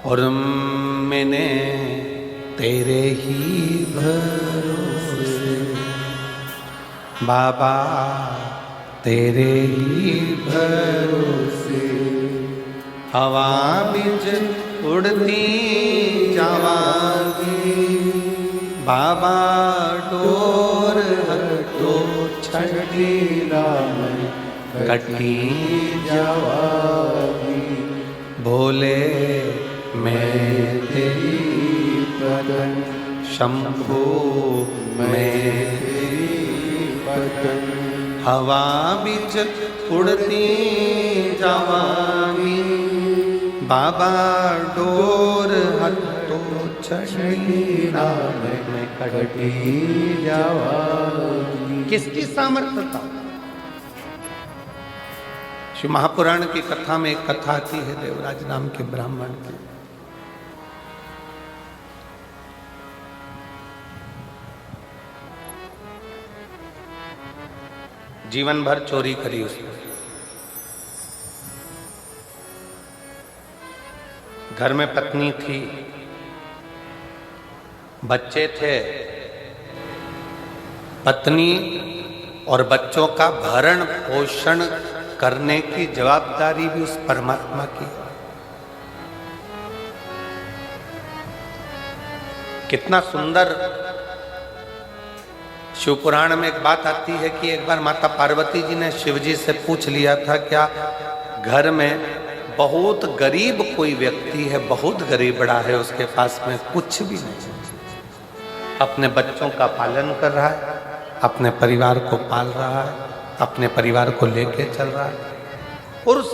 और मैंने तेरे ही भरोसे बाबा, तेरे ही भरोसे हवा बिच उड़ती जावांगी बाबा, डोर हटो छठी राम कटी जावांगी। भोले मैं तेरी पदन, शंभू मैं तेरी पदन, हवा बिच उड़ती जावांगी बाबा, डोर हटो छठी राम में कटी जावांगी। किसकी सामर्थ्यता? शिव महापुराण की कथा में एक कथा आती है देवराज नाम के ब्राह्मण की। जीवन भर चोरी करी उसने, घर में पत्नी थी, बच्चे थे, पत्नी और बच्चों का भरण पोषण करने की जवाबदारी भी उस परमात्मा की। कितना सुंदर शिव पुराण में एक बात आती है कि एक बार माता पार्वती जी ने शिव जी से पूछ लिया था, क्या घर में बहुत गरीब कोई व्यक्ति है, बहुत गरीबड़ा है, उसके पास में कुछ भी नहीं, अपने बच्चों का पालन कर रहा है, अपने परिवार को पाल रहा है, अपने परिवार को लेके चल रहा है, और उस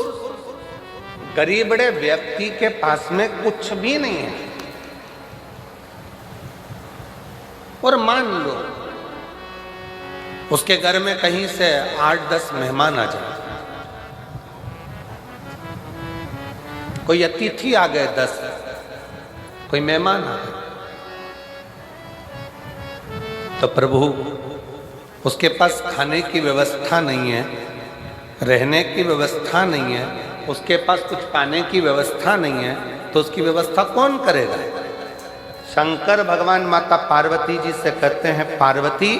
गरीबड़े व्यक्ति के पास में कुछ भी नहीं है। और मान लो उसके घर में कहीं से 8-10 मेहमान आ जाए, कोई अतिथि आ गए 10, कोई मेहमान आ गए, तो प्रभु उसके पास खाने की व्यवस्था नहीं है, रहने की व्यवस्था नहीं है, उसके पास कुछ पाने की व्यवस्था नहीं है, तो उसकी व्यवस्था कौन करेगा? शंकर भगवान माता पार्वती जी से कहते हैं, पार्वती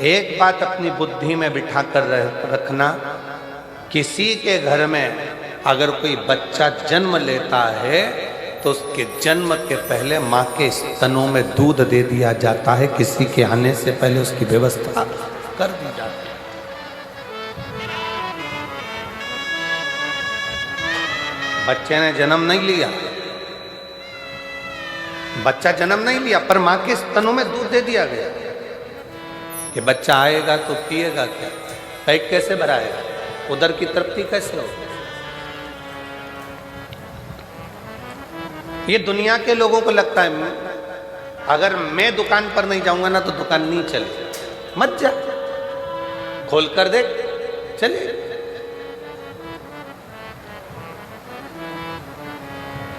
एक बात अपनी बुद्धि में बिठा कर रखना, किसी के घर में अगर कोई बच्चा जन्म लेता है तो उसके जन्म के पहले माँ के स्तनों में दूध दे दिया जाता है, किसी के आने से पहले उसकी व्यवस्था कर दी जाती है। बच्चे ने जन्म नहीं लिया, बच्चा जन्म नहीं लिया, पर माँ के स्तनों में दूध दे दिया गया कि बच्चा आएगा तो पिएगा क्या, पेट कैसे भराएगा, उधर की तृप्ति कैसे होगी। ये दुनिया के लोगों को लगता है अगर मैं दुकान पर नहीं जाऊंगा ना तो दुकान नहीं चले, मत जा, खोल कर देख चले।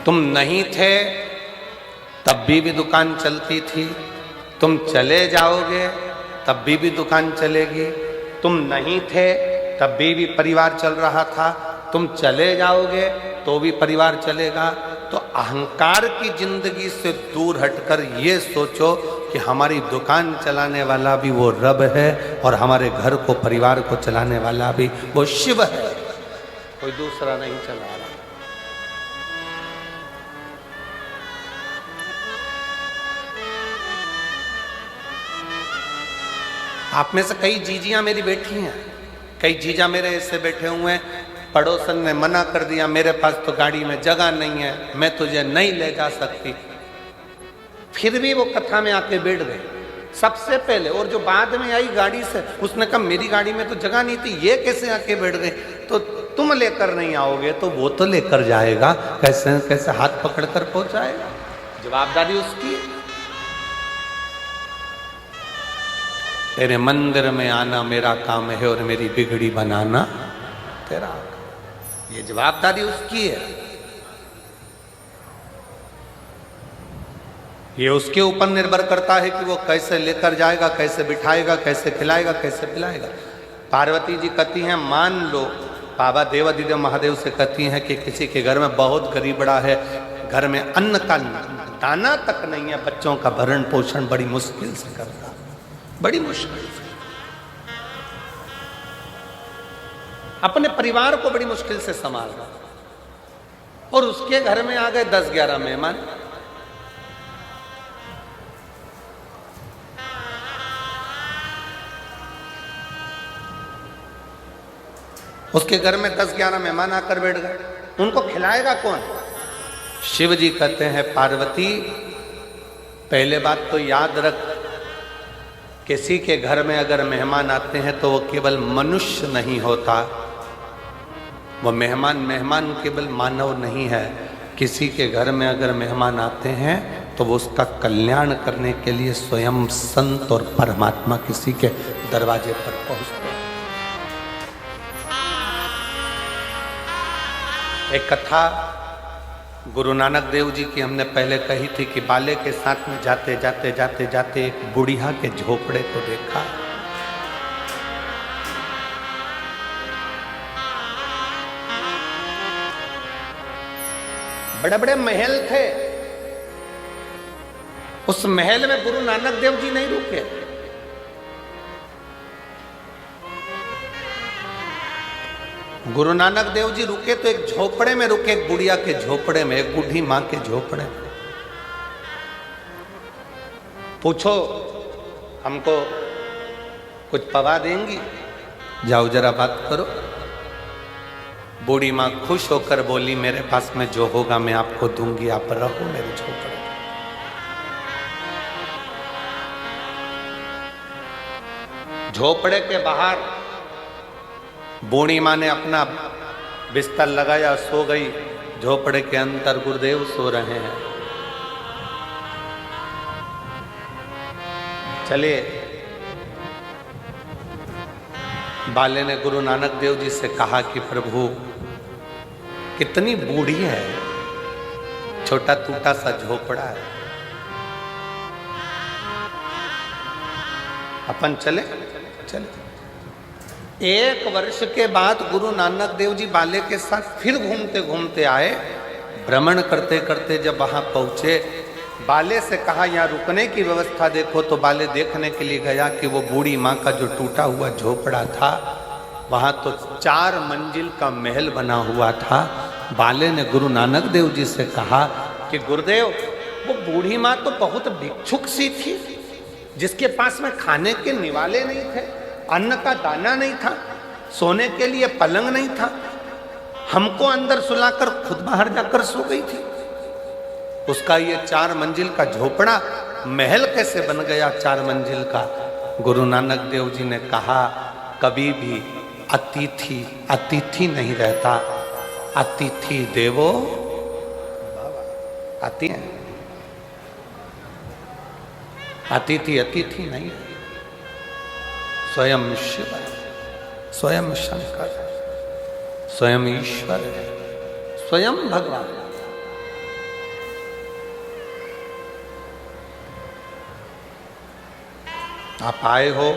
तुम नहीं थे तब भी दुकान चलती थी, तुम चले जाओगे तब भी दुकान चलेगी, तुम नहीं थे तब भी परिवार चल रहा था, तुम चले जाओगे तो भी परिवार चलेगा। तो अहंकार की जिंदगी से दूर हटकर ये सोचो कि हमारी दुकान चलाने वाला भी वो रब है और हमारे घर को, परिवार को चलाने वाला भी वो शिव है, कोई दूसरा नहीं चला रहा। आप में से कई जीजियां मेरी बैठी हैं, कई जीजा मेरे ऐसे बैठे हुए हैं, पड़ोसन ने मना कर दिया, मेरे पास तो गाड़ी में जगह नहीं है, मैं तुझे नहीं ले जा सकती, फिर भी वो कथा में आके बैठ गए सबसे पहले। और जो बाद में आई गाड़ी से, उसने कहा मेरी गाड़ी में तो जगह नहीं थी, ये कैसे आके बैठ गए, तो तुम लेकर नहीं आओगे तो वो तो लेकर जाएगा, कैसे कैसे हाथ पकड़कर पहुंचाएगा, जवाबदारी उसकी। तेरे मंदिर में आना मेरा काम है और मेरी बिगड़ी बनाना तेरा, ये जवाबदारी उसकी है। ये उसके ऊपर निर्भर करता है कि वो कैसे लेकर जाएगा, कैसे बिठाएगा, कैसे खिलाएगा, कैसे पिलाएगा। पार्वती जी कहती हैं, मान लो बाबा देवादिदेव महादेव से कहती हैं कि किसी के घर में बहुत गरीबड़ा है, घर में अन्न का दाना तक नहीं है, बच्चों का भरण पोषण बड़ी मुश्किल से करता, बड़ी मुश्किल से, अपने परिवार को बड़ी मुश्किल से संभाल रहा, और उसके घर में आ गए 10-11 मेहमान। उसके घर में 10-11 मेहमान आकर बैठ गए, उनको खिलाएगा कौन? शिव जी कहते हैं पार्वती, पहले बात तो याद रख, किसी के घर में अगर मेहमान आते हैं तो वो केवल मनुष्य नहीं होता, वो मेहमान केवल मानव नहीं है। किसी के घर में अगर मेहमान आते हैं तो वो उसका कल्याण करने के लिए स्वयं संत और परमात्मा किसी के दरवाजे पर पहुंचते हैं। एक कथा गुरु नानक देव जी की हमने पहले कही थी कि बाले के साथ में जाते जाते एक बुढ़िया के झोपड़े को देखा। बड़े बड़े महल थे, उस महल में गुरु नानक देव जी नहीं रुके। गुरु नानक देव जी रुके तो एक झोपड़े में रुके, एक बुढ़िया के झोपड़े में, एक बूढ़ी मां के झोपड़े में। पूछो हमको कुछ पवा देंगी? जाओ जरा बात करो। बूढ़ी मां खुश होकर बोली, मेरे पास में जो होगा मैं आपको दूंगी, आप रहो मेरे झोपड़े। झोपड़े के बाहर बूढ़ी मां ने अपना बिस्तर लगाया, सो गई। झोपड़े के अंदर गुरुदेव सो रहे हैं। चलिए, बाले ने गुरु नानक देव जी से कहा कि प्रभु कितनी बूढ़ी है, छोटा टूटा सा झोपड़ा है, अपन चले? चले। 1 वर्ष के बाद गुरु नानक देव जी बाले के साथ फिर घूमते घूमते आए। भ्रमण करते करते जब वहां पहुंचे, बाले से कहा यहाँ रुकने की व्यवस्था देखो। तो बाले देखने के लिए गया कि वो बूढ़ी माँ का जो टूटा हुआ झोपड़ा था, वहां तो 4 मंजिल का महल बना हुआ था। बाले ने गुरु नानक देव जी से कहा कि गुरुदेव, वो बूढ़ी माँ तो बहुत भिक्षुक सी थी, जिसके पास में खाने के निवाले नहीं थे, अन्न का दाना नहीं था, सोने के लिए पलंग नहीं था, हमको अंदर सुलाकर खुद बाहर जाकर सो गई थी। उसका ये 4 मंजिल का झोपड़ा महल कैसे बन गया 4 मंजिल का? गुरु नानक देव जी ने कहा, कभी भी अतिथि नहीं रहता, अतिथि देवो आती है, अतिथि नहीं है। स्वयं शिव, स्वयं शंकर, स्वयं ईश्वर, स्वयं भगवान। आप आए हो,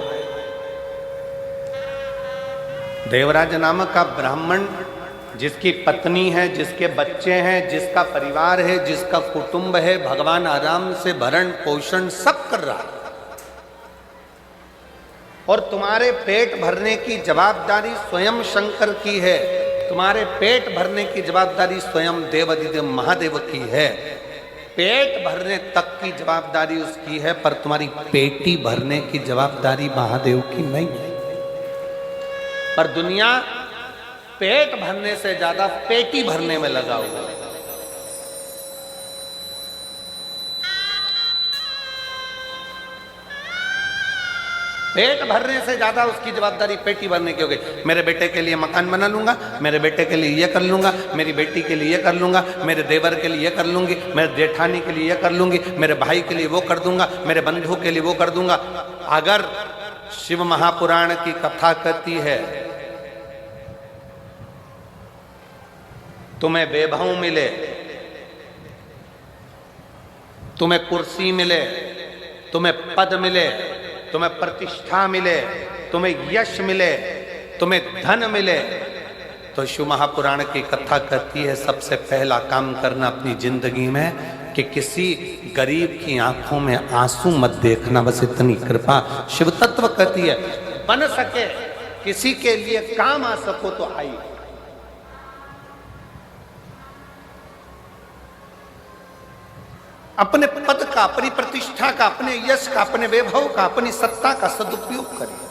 देवराज नामक का ब्राह्मण, जिसकी पत्नी है, जिसके बच्चे हैं, जिसका परिवार है, जिसका कुटुंब है, भगवान आराम से भरण पोषण सब कर रहा है, और तुम्हारे पेट भरने की जवाबदारी स्वयं शंकर की है, तुम्हारे पेट भरने की जवाबदारी स्वयं देवाधिदेव महादेव की है। पेट भरने तक की जवाबदारी उसकी है, पर तुम्हारी पेटी भरने की जवाबदारी महादेव की नहीं है। पर दुनिया पेट भरने से ज्यादा पेटी भरने में लगा हुआ है। पेट भरने से ज्यादा उसकी जवाबदारी पेटी भरने की हो गई। मेरे बेटे के लिए मकान बना लूंगा, मेरे बेटे के लिए ये कर लूंगा, मेरी बेटी के लिए ये कर लूंगा, मेरे देवर के लिए ये कर लूंगी, मेरे जेठानी के लिए ये कर लूंगी, मेरे भाई के लिए वो कर दूंगा, मेरे बंधु के लिए वो कर दूंगा। अगर शिव महापुराण की कथा कहती है, तुम्हें वैभव मिले, तुम्हें कुर्सी मिले, तुम्हें पद मिले, तुम्हें प्रतिष्ठा मिले, तुम्हें यश मिले, तुम्हें धन मिले, तो शिव महापुराण की कथा कहती है सबसे पहला काम करना अपनी जिंदगी में कि किसी गरीब की आंखों में आंसू मत देखना, बस इतनी कृपा शिव तत्व कहती है। बन सके किसी के लिए काम आ सको तो आई। अपने पद का, अपनी प्रतिष्ठा का, अपने यश का, अपने वैभव का, अपनी सत्ता का सदुपयोग करें।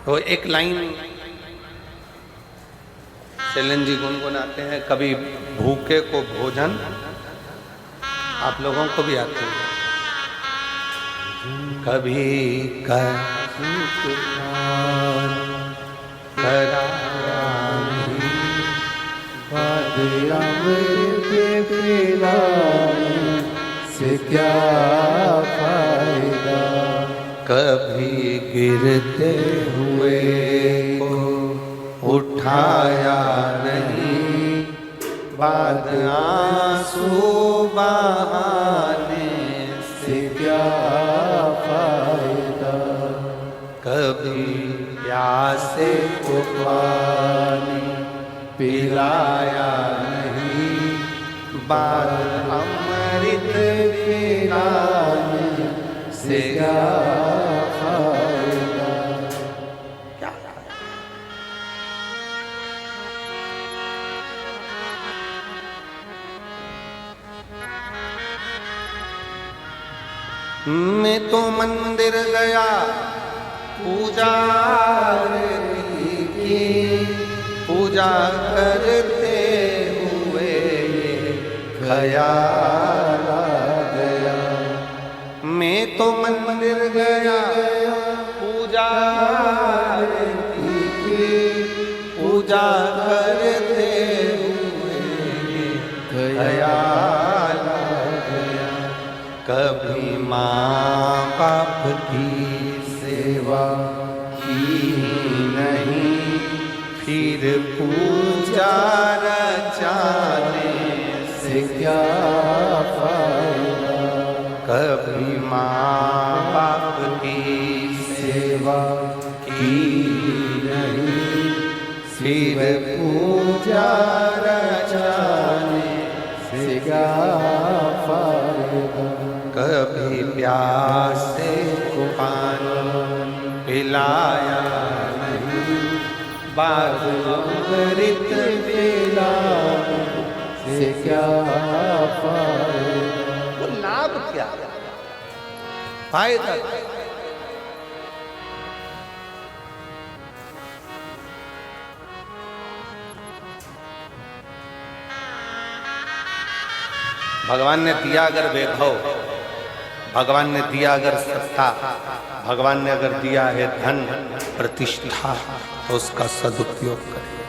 तो एक लाइन शैलेंद्र जी गुनगुनाते हैं, कभी भूखे को भोजन, आप लोगों को भी आते हैं। कभी से क्या फायदा, कभी गिरते हुए को उठाया नहीं, बाद आंसू बहाने से क्या फायदा, कभी प्यासे को पानी पिलाया नहीं, बाद अमृत पिलाने से क्या फायदा। क्या मैं तो मंदिर गया पूजा की, पूजा करते हुए ख्याल आ गया। मैं तो मंदिर गया पूजा की, पूजा करते हुए ख्याल आ गया। कभी माँ बाप की सेवा की नहीं, फिर पूजा रचाने से क्या फायदा, कभी माँ बाप की सेवा की नहीं, फिर पूजा रचाने से क्या फायदा, कभी प्यासे को पानी पिलाया नहीं, बाद अमृत पिलाने से क्या फायदा। तो लाभ क्या, फायदा भगवान ने दिया अगर वैभव, भगवान ने दिया अगर सत्ता, भगवान ने अगर दिया है धन प्रतिष्ठा, तो उसका सदुपयोग करिए,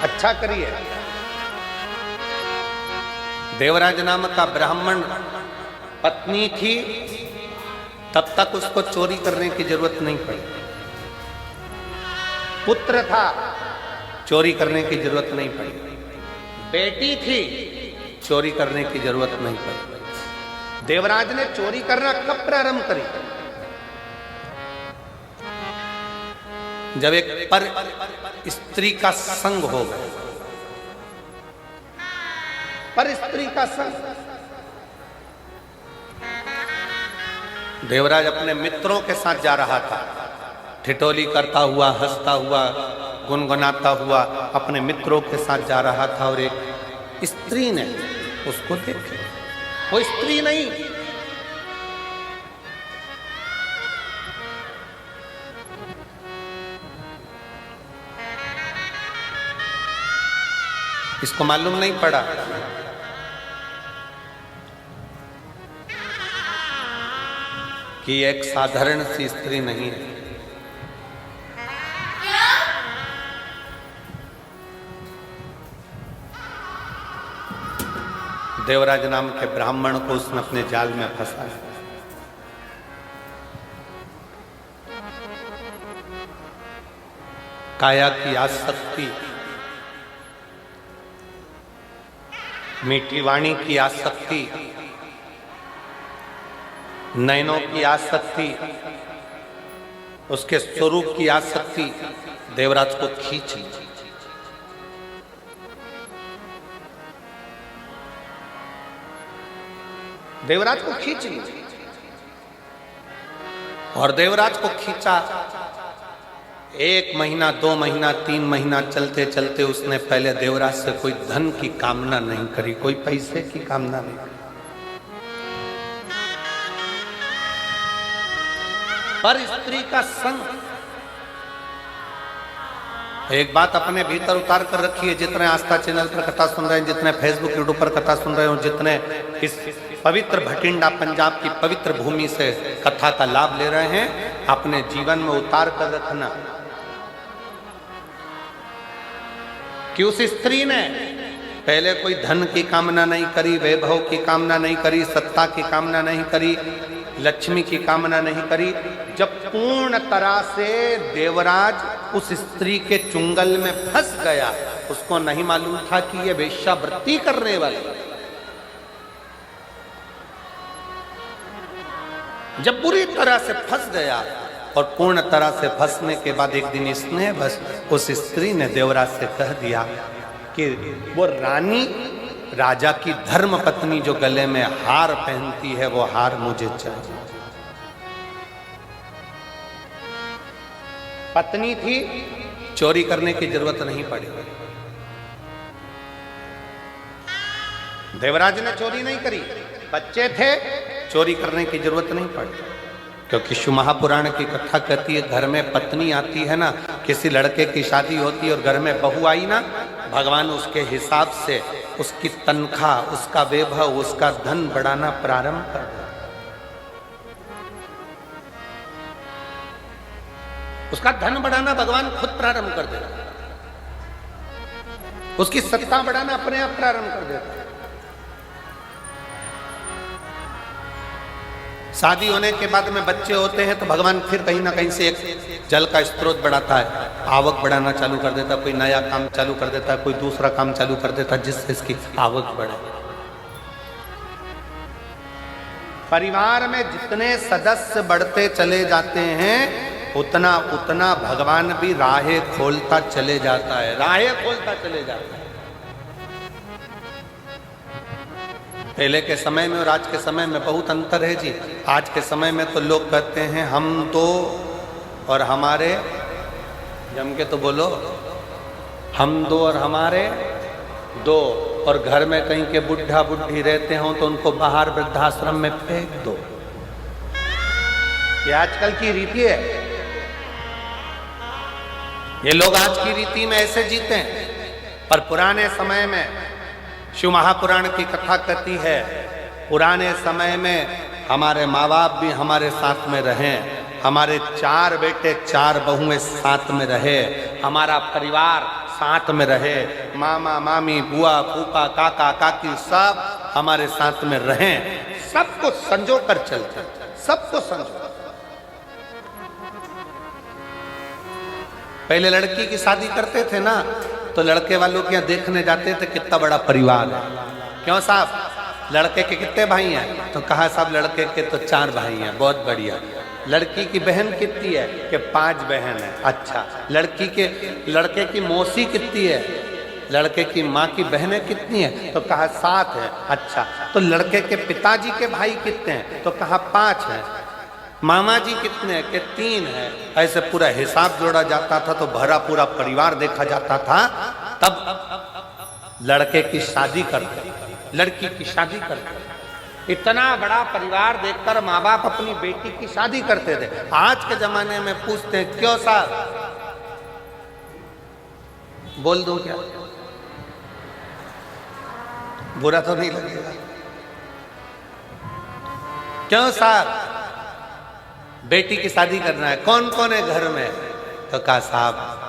अच्छा करिए। देवराज नाम का ब्राह्मण पत्नी थी, तब तक उसको चोरी करने की जरूरत नहीं पड़ी। पुत्र था, चोरी करने की जरूरत नहीं पड़ी। बेटी थी, चोरी करने की जरूरत नहीं पड़ी। देवराज ने चोरी करना कब प्रारंभ करी? जब एक पर स्त्री का संग हो गया। पर स्त्री का संग, देवराज अपने मित्रों के साथ जा रहा था, ठिठोली करता हुआ, हंसता हुआ, गुनगुनाता हुआ अपने मित्रों के साथ जा रहा था, और एक स्त्री ने उसको देखा। वो स्त्री नहीं, इसको मालूम नहीं पड़ा कि एक साधारण सी स्त्री नहीं है। देवराज नाम के ब्राह्मण को उसने अपने जाल में फंसाया। काया की आसक्ति, मीठी वाणी की आसक्ति, नयनों की आसक्ति, उसके स्वरूप की आसक्ति देवराज को खींच ली। देवराज को खींच ली और देवराज को खींचा। 1 महीना, 2 महीना, 3 महीना चलते चलते उसने पहले देवराज से कोई धन की कामना नहीं करी, कोई पैसे की कामना नहीं करी, पर स्त्री का संग। एक बात अपने भीतर उतार कर रखिए, जितने आस्था चैनल पर कथा सुन रहे हैं, जितने फेसबुक यूट्यूब पर कथा सुन रहे हो, जितने इस पवित्र भटिंडा पंजाब की पवित्र भूमि से कथा का लाभ ले रहे हैं, अपने जीवन में उतार कर रखना कि उस स्त्री ने पहले कोई धन की कामना नहीं करी, वैभव की कामना नहीं करी, सत्ता की कामना नहीं करी, लक्ष्मी की कामना नहीं करी। जब पूर्ण तरह से देवराज उस स्त्री के चुंगल में फंस गया, उसको नहीं मालूम था कि ये वेश्यावृत्ति करने वाली। जब बुरी तरह से फंस गया और पूर्ण तरह से फंसने के बाद एक दिन स्नेह बस उस स्त्री ने देवराज से कह दिया कि वो रानी, राजा की धर्म पत्नी जो गले में हार पहनती है, वो हार मुझे चाहिए। पत्नी थी, चोरी करने की जरूरत नहीं पड़ी। देवराज ने चोरी नहीं करी, बच्चे थे, चोरी करने की जरूरत नहीं पड़ी। क्योंकि शिव महापुराण की कथा कहती है, घर में पत्नी आती है ना, किसी लड़के की शादी होती है और घर में बहू आई ना, भगवान उसके हिसाब से उसकी तनख्वाह, उसका वैभव, उसका धन बढ़ाना प्रारंभ कर देता। उसका धन बढ़ाना भगवान खुद प्रारंभ कर देता, उसकी सत्ता बढ़ाना अपने आप प्रारंभ कर देता। शादी होने के बाद में बच्चे होते हैं तो भगवान फिर कहीं ना कहीं से एक जल का स्रोत बढ़ाता है, आवक बढ़ाना चालू कर देता, कोई नया काम चालू कर देता है, कोई दूसरा काम चालू कर देता, जिससे इसकी आवक बढ़े। परिवार में जितने सदस्य बढ़ते चले जाते हैं, उतना उतना भगवान भी राहें खोलता चले जाता है, राहें खोलता चले जाता है। पहले के समय में और आज के समय में बहुत अंतर है जी। आज के समय में तो लोग कहते हैं हम तो और हमारे, जम के तो बोलो, हम दो और हमारे दो, और घर में कहीं के बुढ़ा बुढ़ी रहते हों तो उनको बाहर वृद्धाश्रम में फेंक दो। ये आजकल की रीति है, ये लोग आज की रीति में ऐसे जीते हैं। पर पुराने समय में शिव महापुराण की कथा कहती है, पुराने समय में हमारे माँ बाप भी हमारे साथ में रहे, हमारे 4 बेटे 4 बहुएं साथ में रहे, हमारा परिवार साथ में रहे, मामा मामी बुआ फूफा काका काकी सब हमारे साथ में रहे, सबको संजो कर चलते, सबको संजो। पहले लड़की की शादी करते थे ना, तो लड़के वालों के यहाँ देखने जाते थे कितना बड़ा परिवार है। क्यों साहब, लड़के के कितने भाई हैं? तो कहा साहब लड़के के तो 4 भाई हैं, बहुत बढ़िया। लड़की की बहन कितनी है? कि 5 बहन है। अच्छा, लड़के की मौसी कितनी है? लड़के की माँ की बहनें कितनी है? तो कहा 7 है। अच्छा, तो लड़के के पिताजी के भाई कितने हैं? तो कहा 5 है। मामा जी कितने हैं? कि 3 है। ऐसे पूरा हिसाब जोड़ा जाता था तो भरा पूरा परिवार देखा जाता था। तब लड़के की शादी करते, लड़की की शादी करते। इतना बड़ा परिवार देखकर माँ बाप अपनी बेटी की शादी करते थे। आज के जमाने में पूछते हैं क्यों साहब, बोल दो क्या, बुरा तो नहीं लगेगा? क्यों साहब बेटी की शादी करना है? कौन कौन है घर में? तो कहा साहब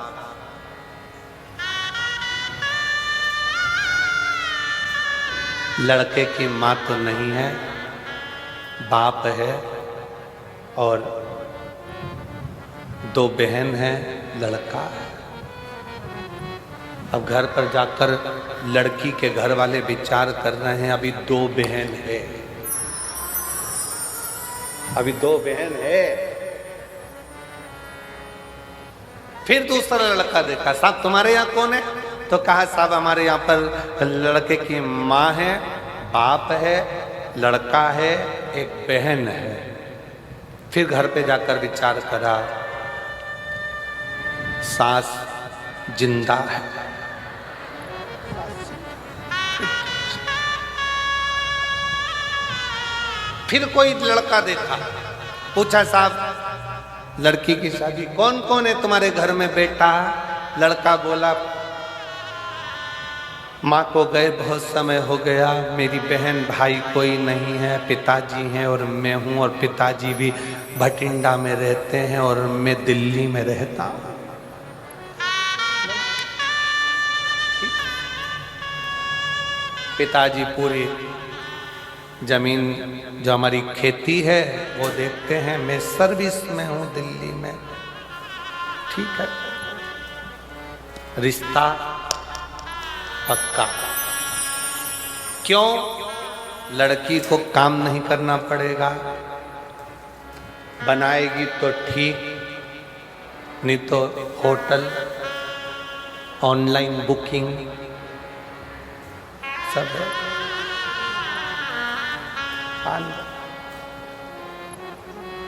लड़के की माँ तो नहीं है, बाप है और 2 बहन है, लड़का है। अब घर पर जाकर लड़की के घर वाले विचार कर रहे हैं, अभी 2 बहन है, अभी 2 बहन है। फिर दूसरा लड़का देखा, साहब तुम्हारे यहाँ कौन है? तो कहा साहब हमारे यहाँ पर लड़के की माँ है, बाप है, लड़का है, एक बहन है। फिर घर पे जाकर विचार करा, सास जिंदा है। फिर कोई लड़का देखा, पूछा साहब लड़की की शादी कौन कौन है तुम्हारे घर में बेटा? लड़का बोला माँ को गए बहुत समय हो गया, मेरी बहन भाई कोई नहीं है, पिताजी हैं और मैं हूँ, और पिताजी भी भटिंडा में रहते हैं और मैं दिल्ली में रहता हूँ। पिताजी पूरी जमीन जो हमारी खेती है वो देखते हैं, मैं सर्विस में हूँ दिल्ली में। ठीक है, रिश्ता पक्का। क्यों? लड़की को काम नहीं करना पड़ेगा, बनाएगी तो ठीक, नहीं तो होटल, ऑनलाइन बुकिंग सब है।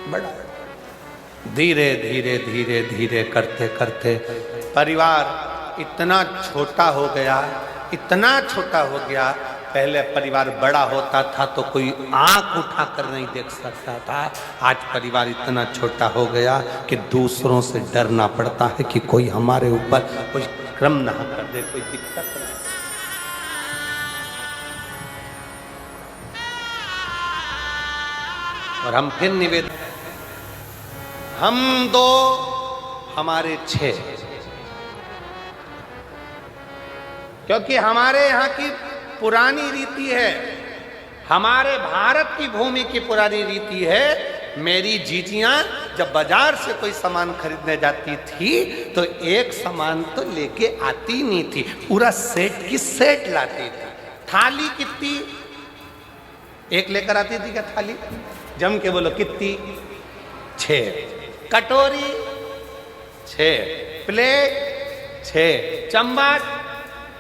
बड़ा धीरे धीरे धीरे धीरे करते करते परिवार इतना छोटा हो गया, इतना छोटा हो गया। पहले परिवार बड़ा होता था तो कोई आंख उठाकर नहीं देख सकता था, आज परिवार इतना छोटा हो गया कि दूसरों से डरना पड़ता है कि कोई हमारे ऊपर कोई क्रम ना कर दे, कोई दिक्कत ना। और हम फिर निवेदन, हम 2 हमारे 6, क्योंकि हमारे यहाँ की पुरानी रीति है, हमारे भारत की भूमि की पुरानी रीति है। मेरी जीजियां जब बाजार से कोई सामान खरीदने जाती थी तो एक सामान तो लेके आती नहीं थी, पूरा सेट की सेट लाती थी। थाली कितनी एक लेकर आती थी क्या? थाली जम के बोलो कितनी? 6। कटोरी 6, प्लेट 6, चम्मच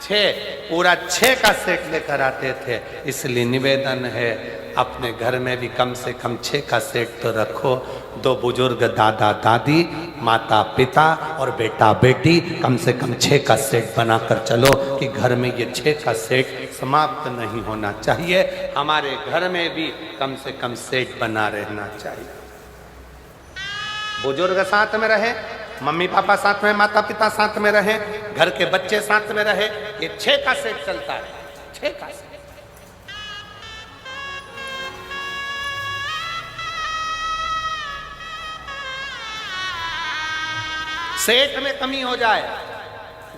6, पूरा 6 का सेट लेकर आते थे। इसलिए निवेदन है अपने घर में भी कम से कम 6 का सेट तो रखो। 2 बुजुर्ग, दादा दादी, माता पिता और बेटा बेटी, कम से कम 6 का सेट बनाकर चलो कि घर में ये 6 का सेट समाप्त नहीं होना चाहिए। हमारे घर में भी कम से कम सेट बना रहना चाहिए। बुजुर्ग साथ में रहे, मम्मी पापा साथ में, माता पिता साथ में रहे, घर के बच्चे साथ में रहे, ये 6 का सेट चलता है। 6 का सेट। सेठ में कमी हो जाए,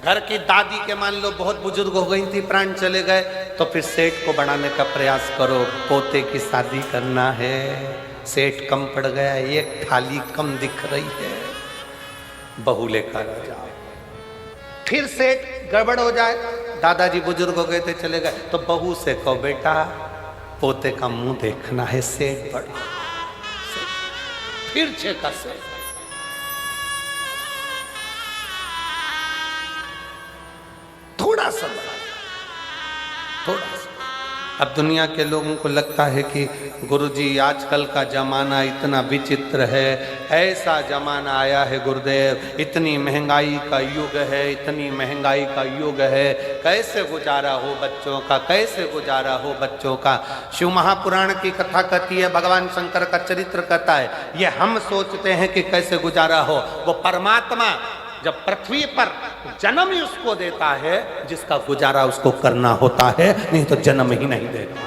घर की दादी के मान लो बहुत बुजुर्ग हो गई थी, प्राण चले गए, तो फिर सेठ को बढ़ाने का प्रयास करो। पोते की शादी करना है, सेठ कम पड़ गया, एक थाली कम दिख रही है, बहू लेकर आ जाओ। फिर सेठ गड़बड़ हो जाए, दादाजी बुजुर्ग हो गए थे चले गए, तो बहू से कहो बेटा पोते का मुंह देखना है, सेठ बढ़ा। फिर 6 का सेठ। थोड़ा सा थोड़ा सा। अब दुनिया के लोगों को लगता है कि गुरुजी आजकल का जमाना इतना विचित्र है, ऐसा जमाना आया है गुरुदेव, इतनी महंगाई का युग है, इतनी महंगाई का युग है, कैसे गुजारा हो बच्चों का, कैसे गुजारा हो बच्चों का। शिव महापुराण की कथा कहती है, भगवान शंकर का चरित्र कहता है, ये हम सोचते हैं कि कैसे गुजारा हो, वो परमात्मा जब पृथ्वी पर जन्म ही उसको देता है जिसका गुजारा उसको करना होता है, नहीं तो जन्म ही नहीं देता,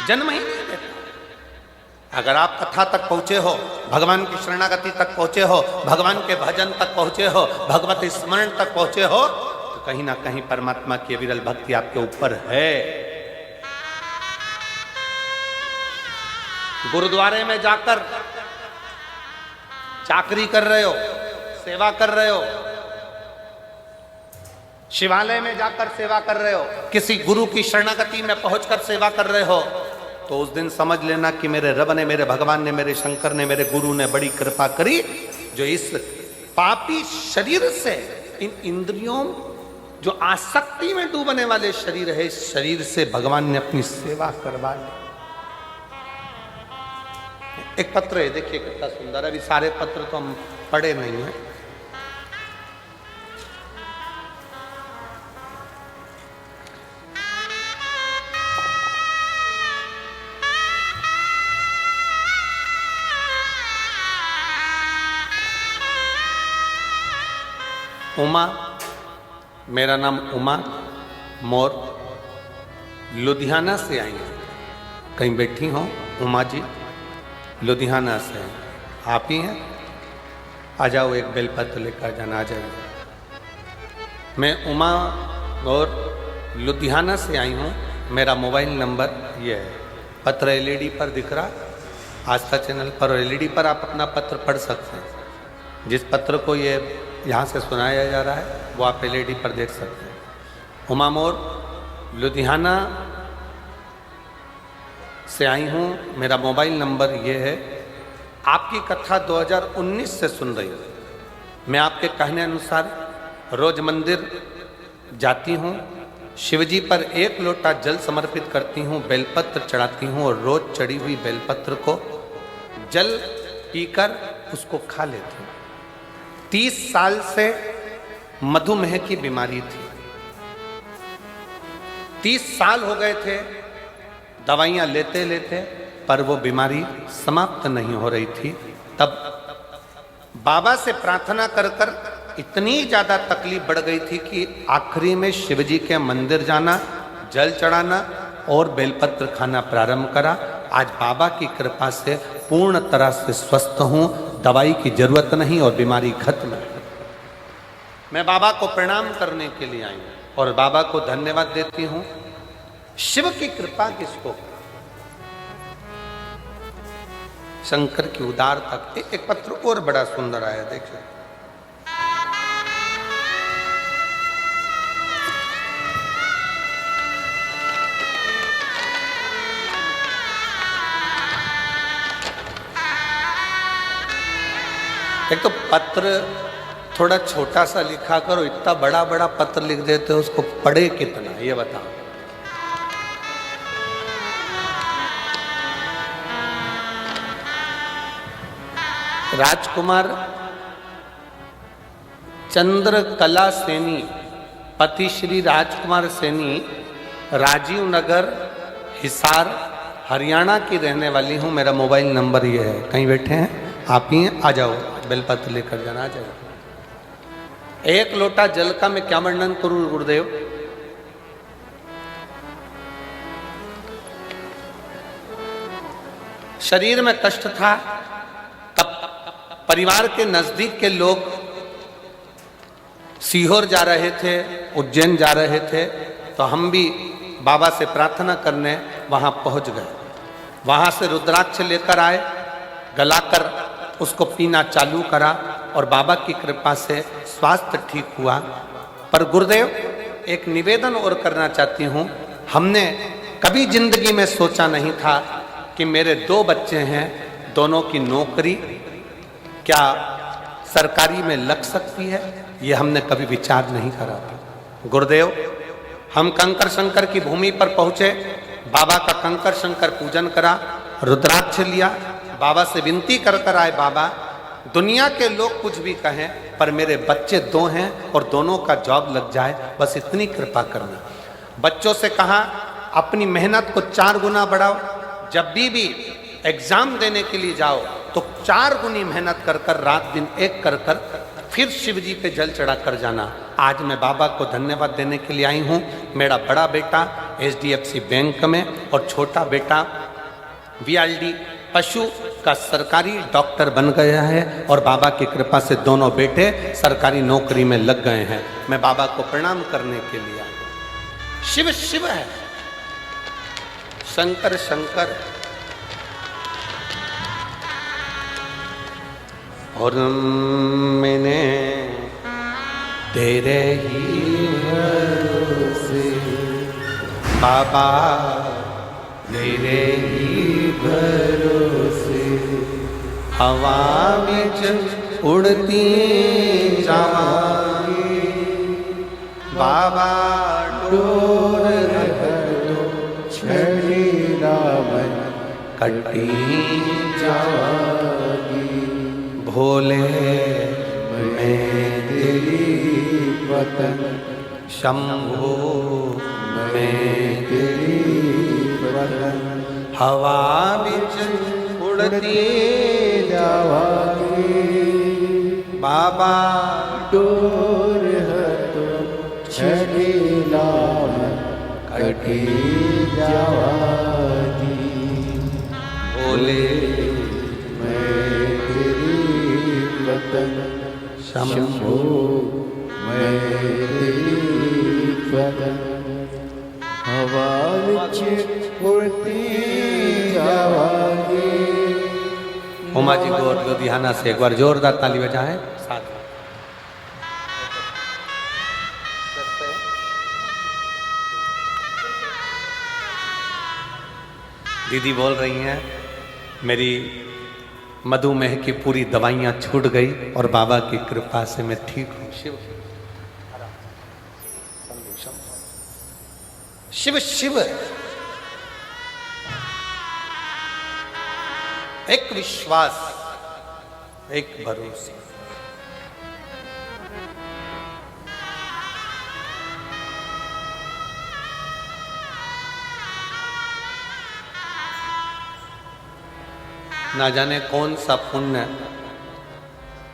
जन्म ही नहीं देता। अगर आप कथा तक पहुंचे हो, भगवान की शरणागति तक पहुंचे हो, भगवान के भजन तक पहुंचे हो, भगवत स्मरण तक पहुंचे हो, तो कहीं ना कहीं परमात्मा की विरल भक्ति आपके ऊपर है। गुरुद्वारे में जाकर चाकरी कर रहे हो, सेवा कर रहे हो, शिवालय में जाकर सेवा कर रहे हो, किसी गुरु की शरणागति में पहुंचकर सेवा कर रहे हो, तो उस दिन समझ लेना कि मेरे रब ने, मेरे भगवान ने, मेरे शंकर ने, मेरे गुरु ने बड़ी कृपा करी, जो इस पापी शरीर से, इन इंद्रियों, जो आसक्ति में डूबने वाले शरीर है, इस शरीर से भगवान ने अपनी सेवा करवा ली। एक पत्र है, देखिए कितना सुंदर है। अभी सारे पत्र तो हम पढ़े नहीं हैं। उमा, मेरा नाम उमा मोर, लुधियाना से आई हैं। कहीं बैठी हो उमा जी? लुधियाना से हैं। आप ही हैं? आ जाओ, एक बेलपत्र लेकर जाना, आ जाइए। मैं उमा और लुधियाना से आई हूँ। मेरा मोबाइल नंबर ये है, पत्र एलईडी पर दिख रहा, आस्था चैनल पर एलईडी पर आप अपना पत्र पढ़ सकते हैं। जिस पत्र को ये यहाँ से सुनाया जा रहा है वो आप एलईडी पर देख सकते हैं। उमा मोर, लुधियाना से आई हूँ। मेरा मोबाइल नंबर ये है। आपकी कथा 2019 से सुन रही हूँ। मैं आपके कहने अनुसार रोज मंदिर जाती हूँ, शिवजी पर 1 लोटा जल समर्पित करती हूँ, बेलपत्र चढ़ाती हूँ और रोज चढ़ी हुई बेलपत्र को जल पीकर उसको खा लेती हूँ। 30 साल से मधुमेह की बीमारी थी। 30 साल हो गए थे दवाइयां लेते लेते, पर वो बीमारी समाप्त नहीं हो रही थी। तब बाबा से प्रार्थना कर कर इतनी ज़्यादा तकलीफ बढ़ गई थी कि आखिरी में शिवजी के मंदिर जाना, जल चढ़ाना और बेलपत्र खाना प्रारंभ करा। आज बाबा की कृपा से पूर्ण तरह से स्वस्थ हूँ, दवाई की जरूरत नहीं और बीमारी खत्म है। मैं बाबा को प्रणाम करने के लिए आई हूँ और बाबा को धन्यवाद देती हूँ। शिव की कृपा किसको? शंकर की उदारता। एक पत्र और बड़ा सुंदर आया, देखिए। एक तो पत्र थोड़ा छोटा सा लिखा करो, इतना बड़ा बड़ा पत्र लिख देते हो, उसको पढ़े कितना, ये बताओ। राजकुमार चंद्रकला सैनी, पति श्री राजकुमार सैनी, राजीव नगर, हिसार, हरियाणा की रहने वाली हूँ। मेरा मोबाइल नंबर ये है। कहीं बैठे हैं? आप ही हैं? आ जाओ, बेलपत्र लेकर जाना, आ जाओ। 1 लोटा जल का मैं क्या वर्णन करूं गुरुदेव? शरीर में कष्ट था, तब परिवार के नजदीक के लोग सीहोर जा रहे थे, उज्जैन जा रहे थे, तो हम भी बाबा से प्रार्थना करने वहां पहुंच गए। वहां से रुद्राक्ष लेकर आए, गलाकर उसको पीना चालू करा और बाबा की कृपा से स्वास्थ्य ठीक हुआ। पर गुरुदेव, एक निवेदन और करना चाहती हूँ। हमने कभी जिंदगी में सोचा नहीं था कि मेरे 2 बच्चे हैं, दोनों की नौकरी क्या सरकारी में लग सकती है, ये हमने कभी विचार नहीं करा था। गुरुदेव, हम कंकर शंकर की भूमि पर पहुंचे, बाबा का कंकर शंकर पूजन करा, रुद्राक्ष लिया, बाबा से विनती कर कर आए, बाबा दुनिया के लोग कुछ भी कहें पर मेरे बच्चे 2 हैं और दोनों का जॉब लग जाए, बस इतनी कृपा करना। बच्चों से कहा अपनी मेहनत को 4 गुना बढ़ाओ, जब भी एग्जाम देने के लिए जाओ तो 4 गुनी मेहनत कर कर, रात दिन एक कर कर फिर शिव जी पे जल चढ़ा कर जाना। आज मैं बाबा को धन्यवाद देने के लिए आई हूँ। मेरा बड़ा बेटा HDFC बैंक में और छोटा बेटा VLD पशु का सरकारी डॉक्टर बन गया है और बाबा की कृपा से दोनों बेटे सरकारी नौकरी में लग गए हैं। मैं बाबा को प्रणाम करने के लिए आई हूँ। शिव शिव है, शंकर शंकर है। और मैंने तेरे ही भरोसे बाबा तेरे ही भरोसे हवा में उड़ती जावांगी बाबा डोर छड़ी रावण कटी जावांगी भोले मैं तेरी वतन शंभो मैं तेरी वतन हवा बिच उड़ती जावांगी बाबा डोर हतो छड़ी रावण कटी जावांगी भोले मैं तेरी वतन शंभो मैं तेरी वतन हवा विच उड़ती जावांगी। उमा जी को लुधियाना से एक बार जोरदार ताली बजाएं साथ में। दीदी बोल रही हैं मेरी मधुमेह की पूरी दवाइयां छूट गई और बाबा की कृपा से मैं ठीक हूं। शिव शिव शिव एक विश्वास एक भरोसा। ना जाने कौन सा पुण्य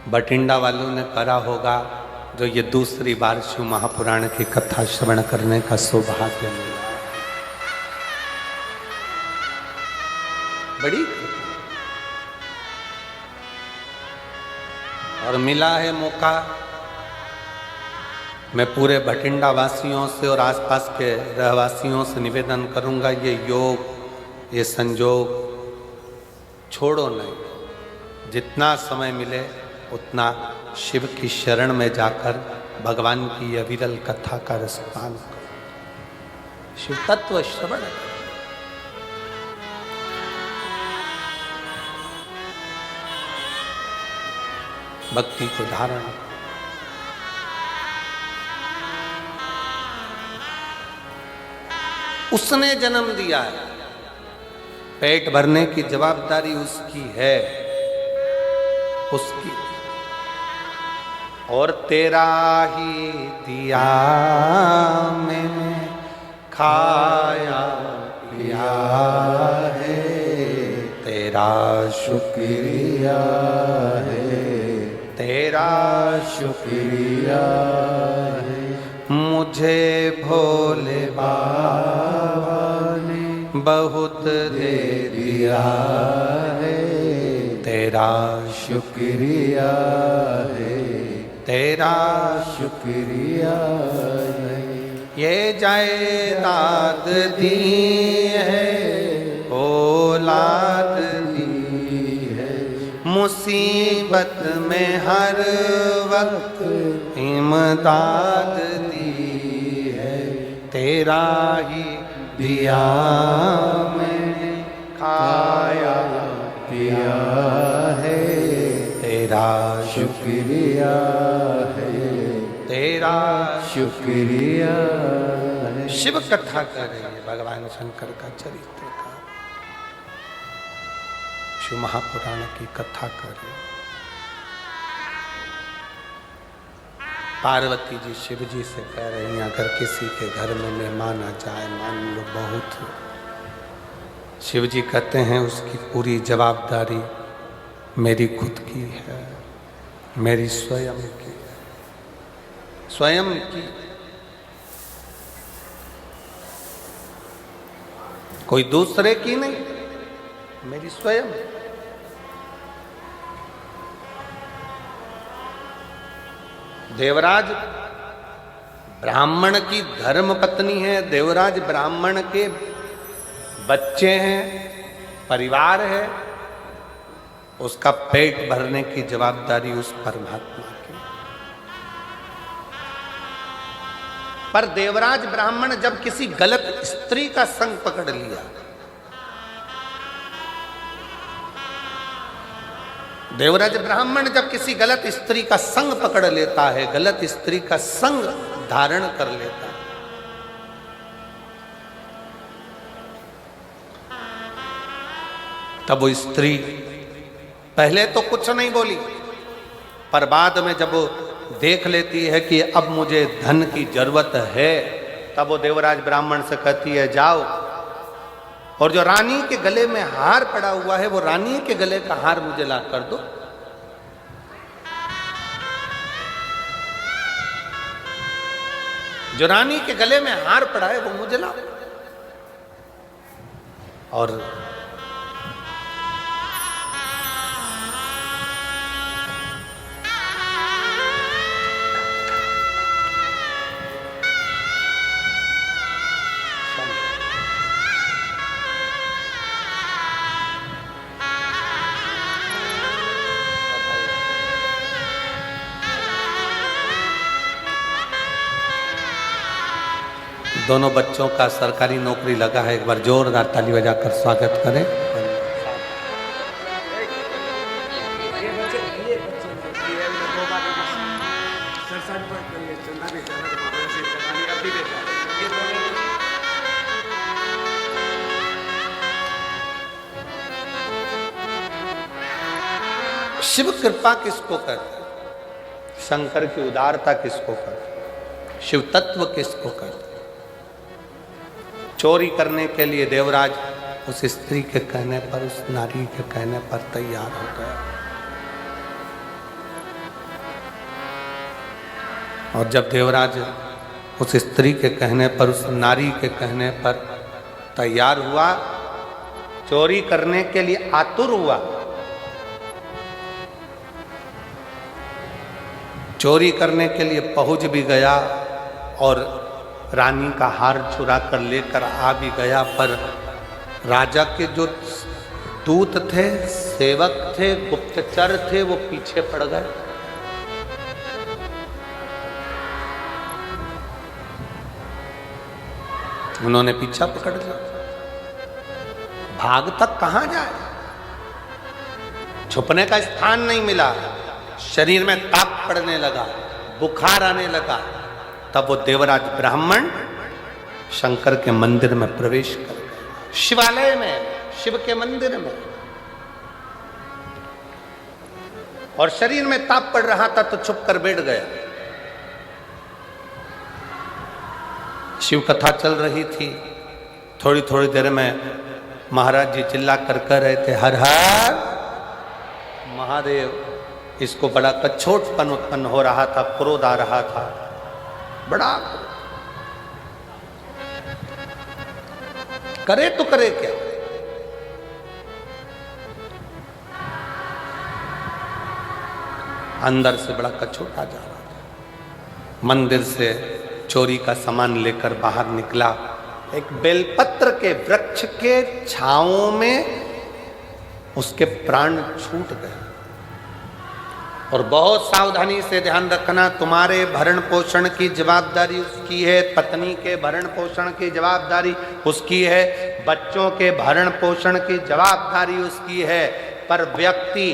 बठिंडा वालों ने करा होगा जो ये दूसरी बार शिव महापुराण की कथा श्रवण करने का सौभाग्य मिला। बड़ी और मिला है मौका। मैं पूरे बठिंडा वासियों से और आसपास के रहवासियों से निवेदन करूंगा, ये योग ये संजोग छोड़ो नहीं। जितना समय मिले उतना शिव की शरण में जाकर भगवान की अविरल कथा का रसपान करो, शिव तत्व श्रवण करो। भक्ति को धारण करो। उसने जन्म दिया है, पेट भरने की जवाबदारी उसकी है, उसकी। और तेरा ही दिया मैंने खाया पिया है, तेरा शुक्रिया है तेरा शुक्रिया है मुझे भोले बाबा ने बहुत दे दिया है तेरा शुक्रिया है तेरा शुक्रिया है। ये जायदाद दी है औलाद दी है मुसीबत में हर वक्त इमदाद दी है, तेरा ही दिया मैंने खाया पिया है तेरा शुक्रिया है तेरा शुक्रिया है। शिव कथा कर रही है भगवान शंकर का चरित्र का, शिव महापुराण की कथा कर रही है। पार्वती जी शिव जी से कह रही हैं अगर किसी के घर में मेहमान आ जाए, मान लो बहुत, शिव जी कहते हैं उसकी पूरी जवाबदारी मेरी खुद की है, मेरी स्वयं की है, स्वयं की। कोई दूसरे की नहीं, मेरी स्वयं। देवराज ब्राह्मण की धर्म पत्नी है, देवराज ब्राह्मण के बच्चे हैं, परिवार है, उसका पेट भरने की जवाबदारी उस परमात्मा की। पर देवराज ब्राह्मण जब किसी गलत स्त्री का संग पकड़ लिया देवराज ब्राह्मण जब किसी गलत स्त्री का संग पकड़ लेता है, गलत स्त्री का संग धारण कर लेता है, तब वो स्त्री पहले तो कुछ नहीं बोली, पर बाद में जब वो देख लेती है कि अब मुझे धन की जरूरत है, तब वो देवराज ब्राह्मण से कहती है जाओ और जो रानी के गले में हार पड़ा हुआ है वो रानी के गले का हार मुझे ला कर दो। जो रानी के गले में हार पड़ा है वो मुझे ला। और दोनों बच्चों का सरकारी नौकरी लगा है, एक बार जोरदार ताली बजाकर स्वागत करें। शिव कृपा किसको कहते हैं? शंकर की उदारता किसको कहते हैं? शिव तत्व किसको कहते हैं? चोरी करने के लिए देवराज उस स्त्री के कहने पर, उस नारी के कहने पर तैयार हो गया। और जब देवराज उस स्त्री के कहने पर, उस नारी के कहने पर तैयार हुआ, चोरी करने के लिए आतुर हुआ, चोरी करने के लिए पहुंच भी गया और रानी का हार चुरा कर लेकर आ भी गया, पर राजा के जो दूत थे, सेवक थे, गुप्तचर थे, वो पीछे पड़ गए। उन्होंने पीछा पकड़ लिया। भाग तक कहां जाए, छुपने का स्थान नहीं मिला, शरीर में ताप पड़ने लगा, बुखार आने लगा। तब वो देवराज ब्राह्मण शंकर के मंदिर में प्रवेश कर गए, शिवालय में, शिव के मंदिर में। और शरीर में ताप पड़ रहा था तो छुप कर बैठ गया। शिव कथा चल रही थी। थोड़ी थोड़ी देर में महाराज जी चिल्ला कर कह रहे थे, हर हर महादेव। इसको बड़ा कछोटपन उत्पन्न हो रहा था, क्रोध आ रहा था, बड़ा। करे तो करे क्या? अंदर से बड़ा कछोटा जा रहा था। मंदिर से चोरी का सामान लेकर बाहर निकला। एक बेलपत्र के वृक्ष के छांव में उसके प्राण छूट गए। और बहुत सावधानी से ध्यान रखना, तुम्हारे भरण पोषण की जवाबदारी उसकी है, पत्नी के भरण पोषण की जवाबदारी उसकी है, बच्चों के भरण पोषण की जवाबदारी उसकी है। पर व्यक्ति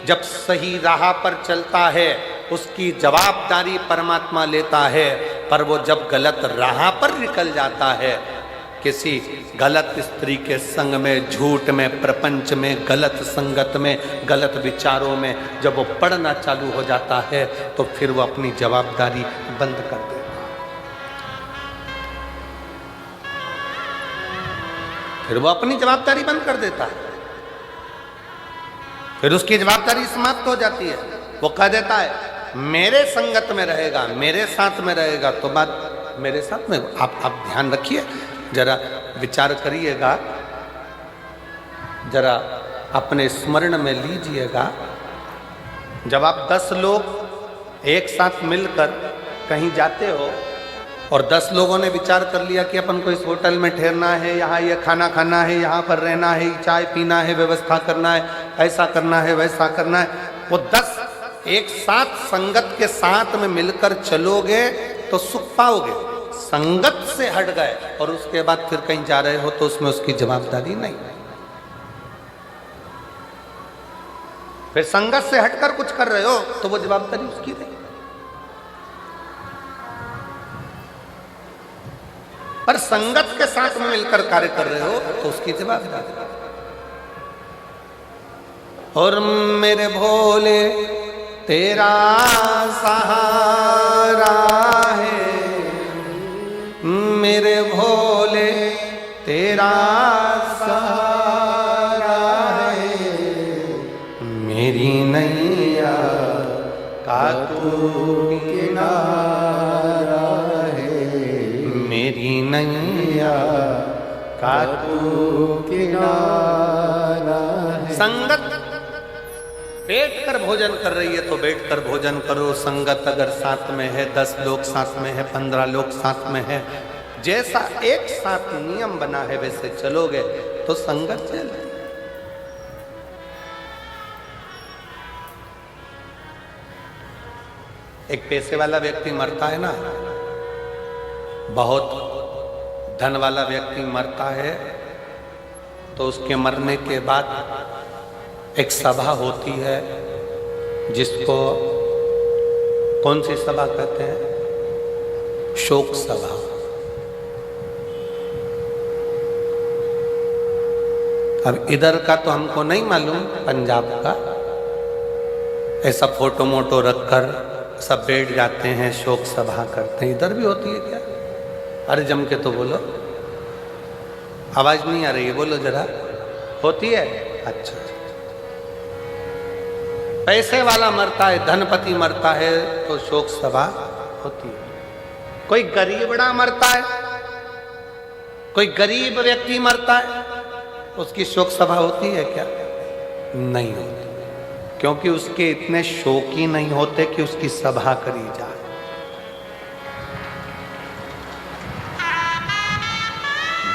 जब सही राह पर चलता है उसकी जवाबदारी परमात्मा लेता है, पर वो जब गलत राह पर निकल जाता है, किसी गलत स्त्री के संग में, झूठ में, प्रपंच में, गलत संगत में, गलत विचारों में जब वो पड़ना चालू हो जाता है तो फिर वो अपनी जवाबदारी बंद कर देता है। फिर वो अपनी जवाबदारी बंद कर देता है, फिर उसकी जवाबदारी समाप्त हो जाती है। वो कह देता है मेरे संगत में रहेगा, मेरे साथ में रहेगा, तो बात मेरे साथ में। आप ध्यान रखिए, जरा विचार करिएगा, जरा अपने स्मरण में लीजिएगा। जब आप 10 लोग एक साथ मिलकर कहीं जाते हो और 10 लोगों ने विचार कर लिया कि अपन को इस होटल में ठहरना है, यहाँ ये खाना खाना है, यहाँ पर रहना है, चाय पीना है, व्यवस्था करना है, ऐसा करना है, वैसा करना है, वो 10 एक साथ संगत के साथ में मिलकर चलोगे तो सुख पाओगे। संगत से हट गए और उसके बाद फिर कहीं जा रहे हो तो उसमें उसकी जवाबदारी नहीं। फिर संगत से हटकर कुछ कर रहे हो तो वो जवाबदारी उसकी रही। पर संगत के साथ में मिलकर कार्य कर रहे हो तो उसकी जवाबदारी। और मेरे भोले तेरा सहारा है, मेरे भोले तेरा सहारा है, मेरी नैया का तू किनारा है, मेरी नैया का तू किनारा है। संगत बैठकर भोजन कर रही है तो बैठकर भोजन करो। संगत अगर साथ में है, 10 लोग साथ में है, 15 लोग साथ में है, जैसा एक साथ नियम बना है वैसे चलोगे तो संगत चले। एक पैसे वाला व्यक्ति मरता है ना, बहुत धन वाला व्यक्ति मरता है तो उसके मरने के बाद एक सभा होती है, जिसको कौन सी सभा कहते हैं? शोक सभा। अब इधर का तो हमको नहीं मालूम, पंजाब का ऐसा फोटो मोटो रखकर सब बैठ जाते हैं, शोक सभा करते हैं। इधर भी होती है क्या? अरे जम के तो बोलो, आवाज नहीं आ रही है, बोलो जरा। होती है? अच्छा। पैसे वाला मरता है, धनपति मरता है तो शोक सभा होती है। कोई गरीबड़ा मरता है, कोई गरीब व्यक्ति मरता है, उसकी शोक सभा होती है क्या? नहीं होती, क्योंकि उसके इतने शोकी नहीं होते कि उसकी सभा करी जाए।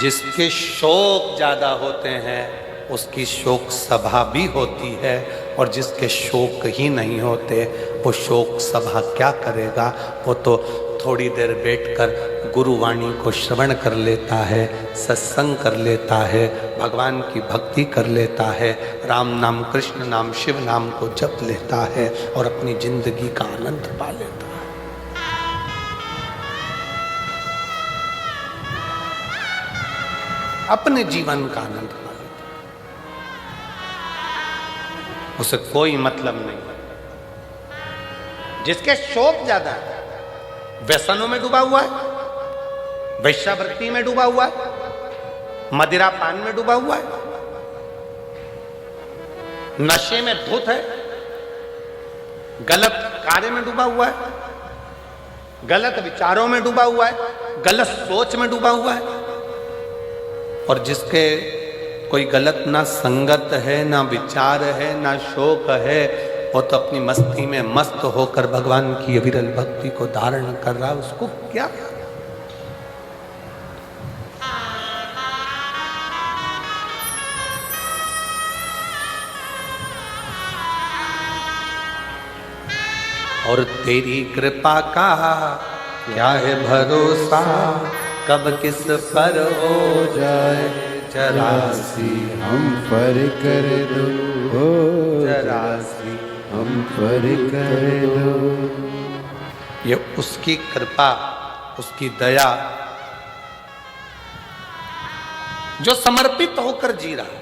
जिसके शोक ज्यादा होते हैं उसकी शोक सभा भी होती है, और जिसके शोक ही नहीं होते वो शोक सभा क्या करेगा? वो तो थोड़ी देर बैठकर गुरुवाणी को श्रवण कर लेता है, सत्संग कर लेता है, भगवान की भक्ति कर लेता है, राम नाम, कृष्ण नाम, शिव नाम को जप लेता है और अपनी जिंदगी का आनंद पा लेता है। अपने जीवन का आनंद पा लेता है। उसे कोई मतलब नहीं। जिसके शोक ज्यादा है, व्यसनों में डूबा हुआ है, वैश्यावृत्ति में डूबा हुआ है, मदिरा पान में डूबा हुआ है, नशे में धुत है, गलत कार्य में डूबा हुआ है, गलत विचारों में डूबा हुआ है, गलत सोच में डूबा हुआ है, और जिसके कोई गलत ना संगत है, ना विचार है, ना शोक है, वो तो अपनी मस्ती में मस्त होकर भगवान की अविरल भक्ति को धारण कर रहा है। उसको क्या? और तेरी कृपा का क्या है भरोसा, कब किस पर हो जाए चरासी हम पर कर दो, चरासी हम पर कर दो। ये उसकी कृपा, उसकी दया, जो समर्पित होकर जी रहा है,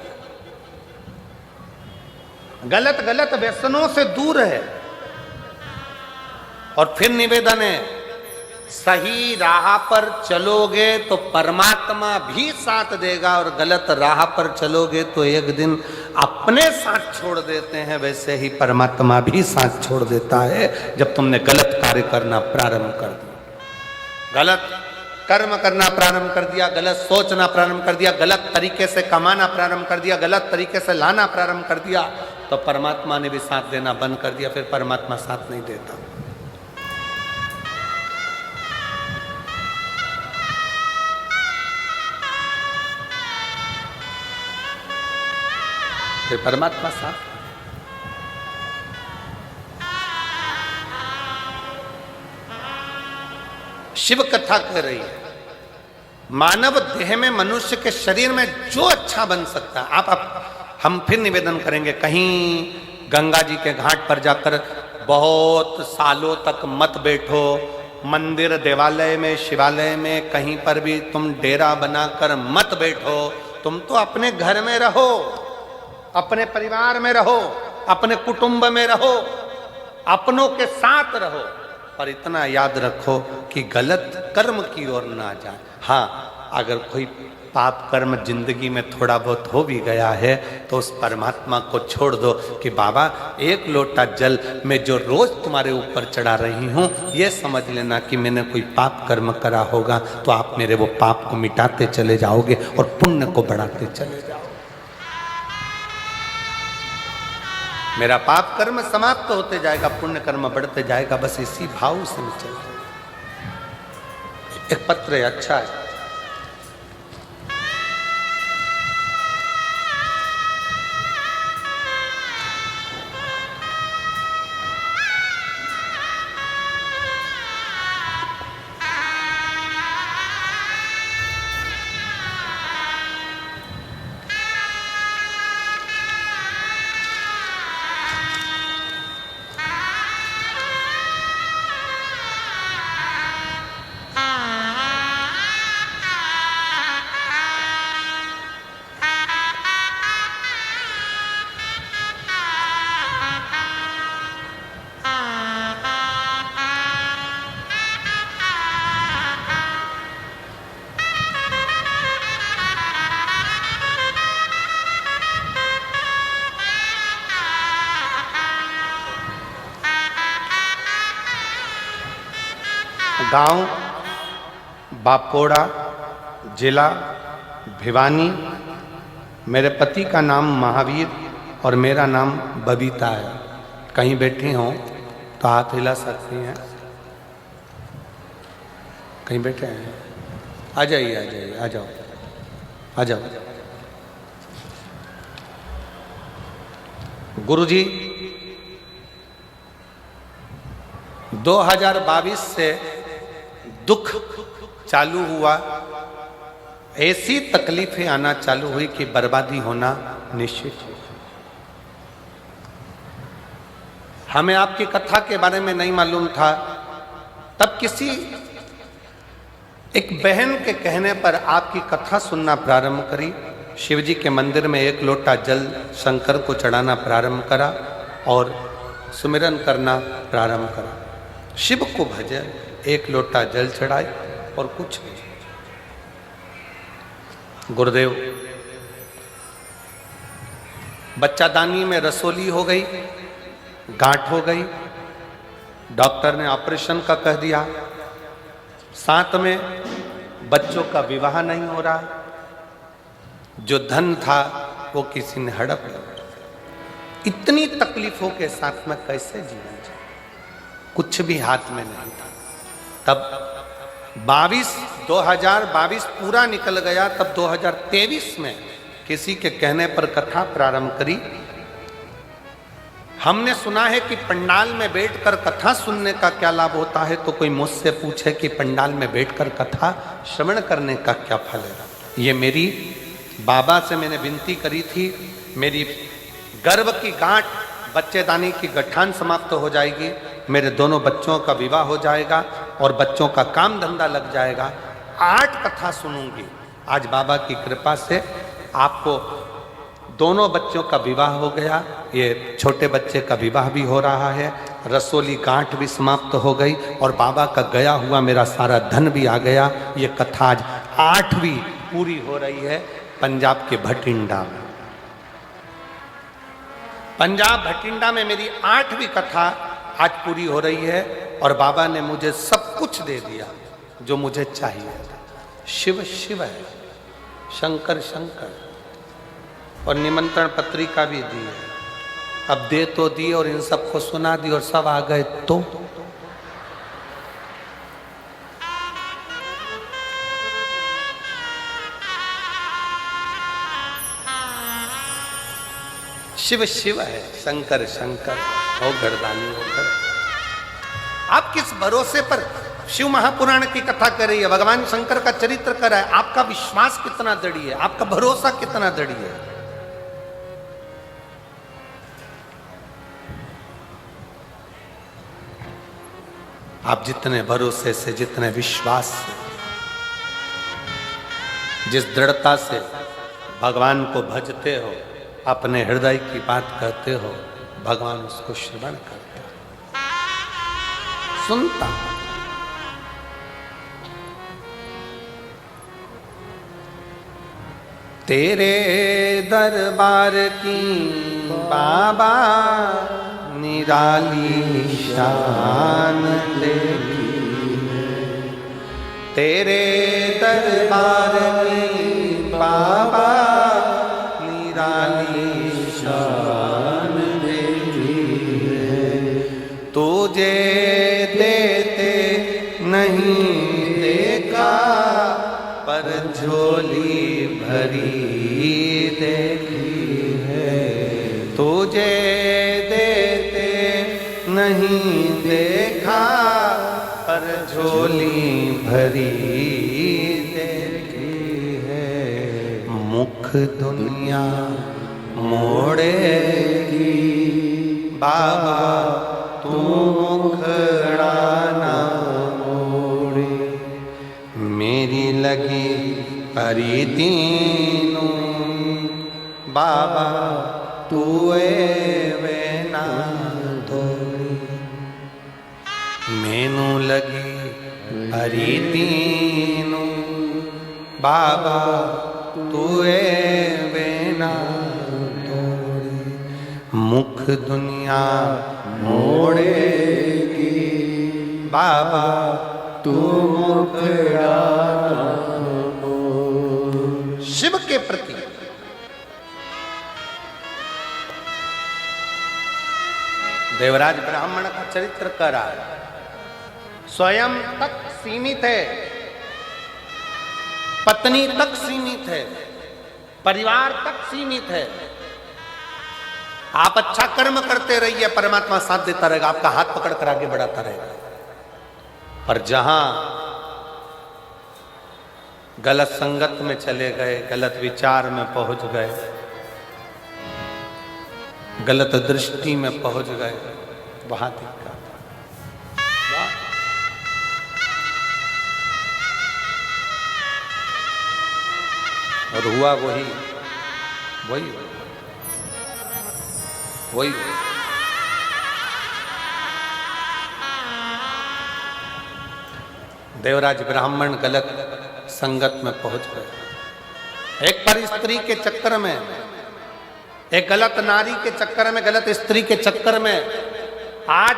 गलत गलत व्यसनों से दूर है। और फिर निवेदन है, सही राह पर चलोगे तो परमात्मा भी साथ देगा, और गलत राह पर चलोगे तो एक दिन अपने साथ छोड़ देते हैं, वैसे ही परमात्मा भी साथ छोड़ देता है जब तुमने गलत कार्य करना प्रारंभ कर दिया, गलत कर्म करना प्रारंभ कर दिया, गलत सोचना प्रारंभ कर दिया, गलत तरीके से कमाना प्रारंभ कर दिया, गलत तरीके से लाना प्रारंभ कर दिया, तो परमात्मा ने भी साथ देना बंद कर दिया। फिर परमात्मा साथ नहीं देता। फिर परमात्मा साथ। शिव कथा कह रही है, मानव देह में, मनुष्य के शरीर में जो अच्छा बन सकता है, आप हम फिर निवेदन करेंगे, कहीं गंगा जी के घाट पर जाकर बहुत सालों तक मत बैठो। मंदिर, देवालय में, शिवालय में कहीं पर भी तुम डेरा बनाकर मत बैठो। तुम तो अपने घर में रहो, अपने परिवार में रहो, अपने कुटुंब में रहो, अपनों के साथ रहो, पर इतना याद रखो कि गलत कर्म की ओर ना जाए। हाँ, अगर कोई पाप कर्म जिंदगी में थोड़ा बहुत हो भी गया है तो उस परमात्मा को छोड़ दो कि बाबा एक लोटा जल मैं जो रोज तुम्हारे ऊपर चढ़ा रही हूँ, ये समझ लेना कि मैंने कोई पाप कर्म करा होगा तो आप मेरे वो पाप को मिटाते चले जाओगे और पुण्य को बढ़ाते चले जाओगे। मेरा पाप कर्म समाप्त होते जाएगा, पुण्य कर्म बढ़ते जाएगा। बस इसी भाव से मैं चल। एक पत्र है, अच्छा है। गांव बापोड़ा, जिला भिवानी। मेरे पति का नाम महावीर और मेरा नाम बबीता है। कहीं बैठी हों तो हाथ हिला सकती हैं। कहीं बैठे हैं? आ जाइए, आ जाइए, आ जाओ, आ जाओ। गुरुजी 2022 से दुख चालू हुआ, ऐसी तकलीफें आना चालू हुई कि बर्बादी होना निश्चित है। हमें आपकी कथा के बारे में नहीं मालूम था। तब किसी एक बहन के कहने पर आपकी कथा सुनना प्रारंभ करी। शिव जी के मंदिर में एक लोटा जल शंकर को चढ़ाना प्रारंभ करा और सुमिरन करना प्रारंभ करा। शिव को भजे, एक लोटा जल चढ़ाए और कुछ नहीं। गुरुदेव, बच्चादानी में रसोली हो गई, गांठ हो गई, डॉक्टर ने ऑपरेशन का कह दिया। साथ में बच्चों का विवाह नहीं हो रहा, जो धन था वो किसी ने हड़प लिया। इतनी तकलीफों के साथ में कैसे जीवन जिए? कुछ भी हाथ में नहीं था। तब 2022 पूरा निकल गया। तब 2023 में किसी के कहने पर कथा प्रारंभ करी। हमने सुना है कि पंडाल में बैठकर कथा सुनने का क्या लाभ होता है, तो कोई मुझसे पूछे कि पंडाल में बैठकर कथा श्रवण करने का क्या फल है। ये मेरी बाबा से मैंने विनती करी थी। मेरी गर्भ की गांठ, बच्चेदानी की गठान समाप्त हो जाएगी, मेरे दोनों बच्चों का विवाह हो जाएगा और बच्चों का काम धंधा लग जाएगा। 8 कथा सुनूंगी। आज बाबा की कृपा से आपको दोनों बच्चों का विवाह हो गया। ये छोटे बच्चे का विवाह भी हो रहा है, रसोली गांठ भी समाप्त हो गई और बाबा का गया हुआ मेरा सारा धन भी आ गया। ये कथा आज 8वीं पूरी हो रही है पंजाब के भटिंडा में। पंजाब भटिंडा में मेरी 8वीं कथा आज पूरी हो रही है और बाबा ने मुझे सब कुछ दे दिया जो मुझे चाहिए था। शिव शिव है, शंकर शंकर, और निमंत्रण पत्रिका भी दी है। अब दे तो दी और इन सबको सुना दी और सब आ गए तो शिव शिव है, शंकर शंकर, हो गर्दानी हो घर। आप किस भरोसे पर शिव महापुराण की कथा कर रही है, भगवान शंकर का चरित्र कर रहा है? आपका विश्वास कितना दृढ़ है, आपका भरोसा कितना दृढ़ है? आप जितने भरोसे से, जितने विश्वास से, जिस दृढ़ता से भगवान को भजते हो, अपने हृदय की बात कहते हो, भगवान उसको श्रवण करता, सुनता। तेरे दरबार की बाबा निराली शान देखी, तेरे दरबार की बाबा निराली शान देखी है। तुझे देते नहीं देखा, पर झोली भरी देखी है। तुझे देते नहीं देखा, पर झोली भरी देखी है। मुख दुनिया मोड़ेगी, बाबा तू मुखड़ा ना मोड़े। मेरी लगी परी दीनू, बाबा तू वे ना तोड़ी। मैनू लगी परी दीनू, बाबा तू वे ना तोड़ी। मुख दुनिया मोड़ेगी, बाबा तू मुखड़ा मोड़। शिव के प्रति देवराज ब्राह्मण का चरित्र कर रहा है। स्वयं तक सीमित है, पत्नी तक सीमित है, परिवार तक सीमित है। आप अच्छा कर्म करते रहिए, परमात्मा साथ देता रहेगा, आपका हाथ पकड़ कर आगे बढ़ाता रहेगा। पर जहां गलत संगत में चले गए, गलत विचार में पहुंच गए, गलत दृष्टि में पहुंच गए, वहां दिक्कत। और हुआ वही वही वही देवराज ब्राह्मण गलत संगत में पहुंच गए। एक पर स्त्री के चक्कर में, एक गलत नारी के चक्कर में, गलत स्त्री के चक्कर में आज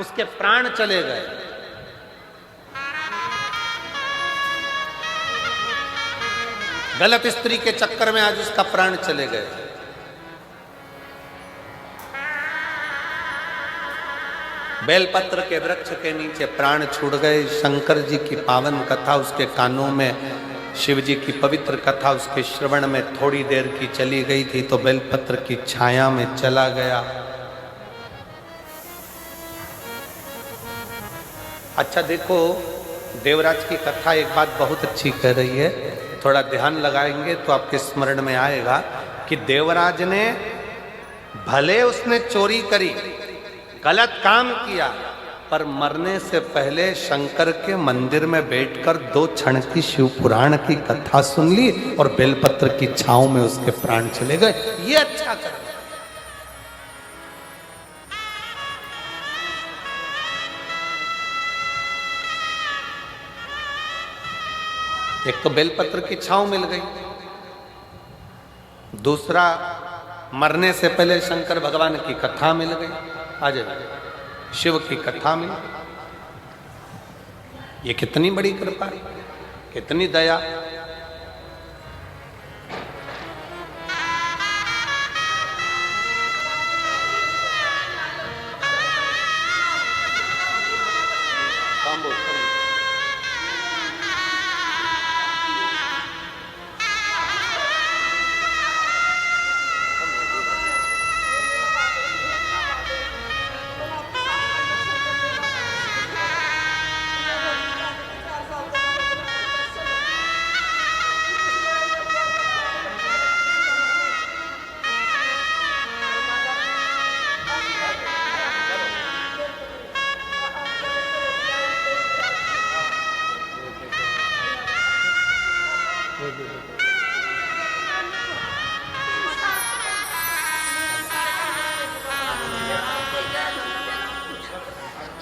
उसके प्राण चले गए। गलत स्त्री के चक्कर में आज उसका प्राण चले गए। बेलपत्र के वृक्ष के नीचे प्राण छूट गए। शंकर जी की पावन कथा उसके कानों में, शिव जी की पवित्र कथा उसके श्रवण में थोड़ी देर की चली गई थी तो बेलपत्र की छाया में चला गया। अच्छा देखो, देवराज की कथा एक बात बहुत अच्छी कह रही है, थोड़ा ध्यान लगाएंगे तो आपके स्मरण में आएगा कि देवराज ने, भले उसने चोरी करी, गलत काम किया, पर मरने से पहले शंकर के मंदिर में बैठकर 2 क्षण की शिव पुराण की कथा सुन ली और बेलपत्र की छांव में उसके प्राण चले गए। ये अच्छा कर। एक तो बेलपत्र की छांव मिल गई, दूसरा मरने से पहले शंकर भगवान की कथा मिल गई, आज शिव की कथा मिल गई। ये कितनी बड़ी कृपा, कितनी दया।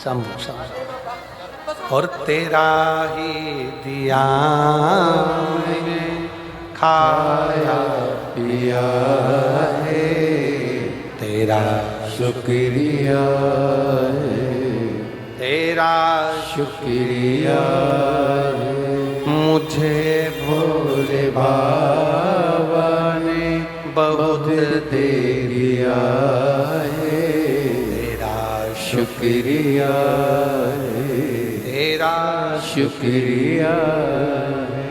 शंभु शंभु। और तेरा ही दिया मैंने खाया पिया है, तेरा शुक्रिया है, तेरा शुक्रिया है। मुझे भोले बाबा ने बहुत दे दिया है, तेरा शुक्रिया है, तेरा शुक्रिया है।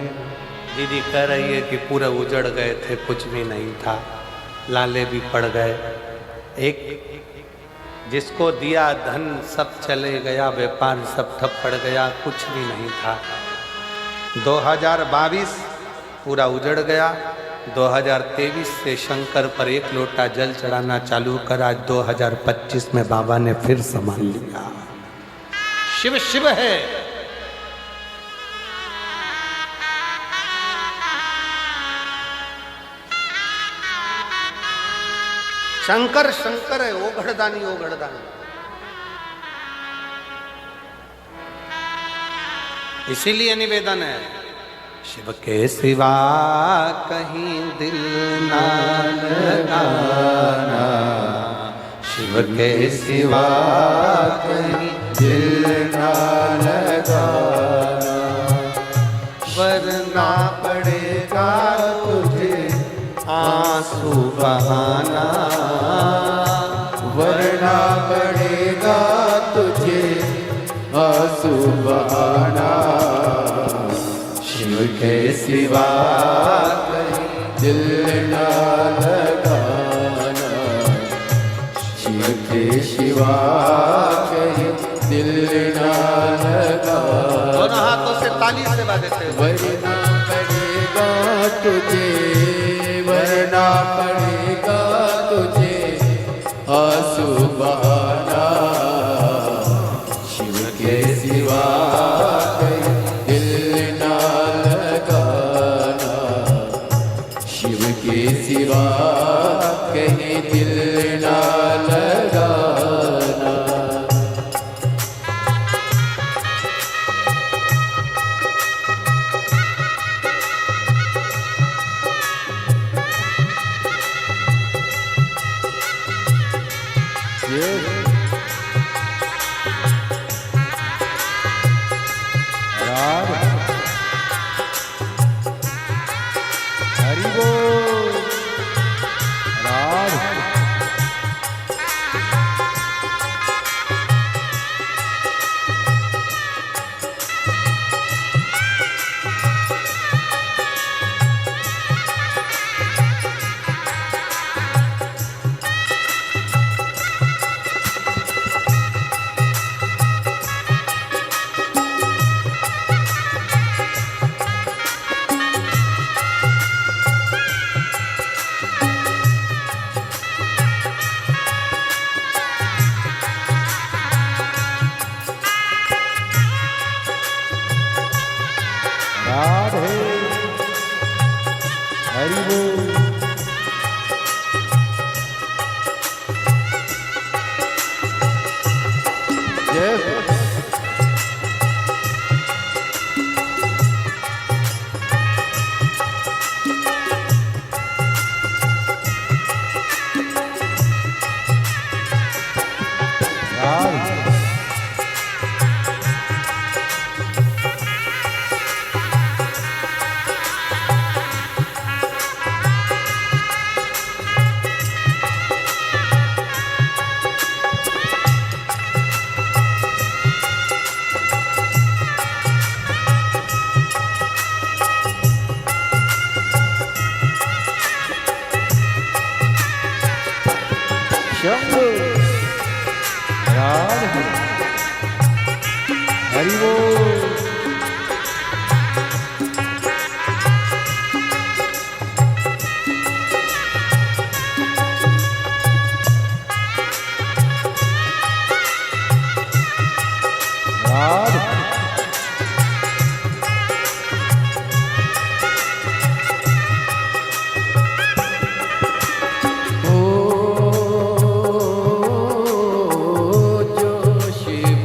दीदी कह रही है कि पूरा उजड़ गए थे, कुछ भी नहीं था, लाले भी पड़ गए। एक जिसको दिया धन सब चले गया, व्यापार सब ठप पड़ गया, कुछ भी नहीं था। 2022 पूरा उजड़ गया। 2023 से शंकर पर एक लोटा जल चढ़ाना चालू करा। 2025 में बाबा ने फिर संभाल लिया। शिव शिव है। शंकर शंकर है, ओघड़दानी ओघड़दानी। इसीलिए निवेदन है, शिव के सिवा कहीं दिल ना लगाना, शिव के सिवा कहीं दिल ना लगाना, वरना पड़ेगा तुझे आंसू बहाना, वरना पड़ेगा तुझे आंसू बहाना। शिव के सिवा कहीं दिल ना लगाना, शिव के सिवा कहीं दिल ना लगाना। दोनों हाथों से ताली से बजाते हुए। वरना पड़ेगा तुझे, वरना पड़ेगा तुझे आंसू बहाना। शिव के सिवा कहीं दिल ना लगाना, शिव के सिवा कहीं दिल ना लगाना। हरि बोल राधे। हरि बोल। जय हो। शंभु राधे। हरि बोल। राधे। शिव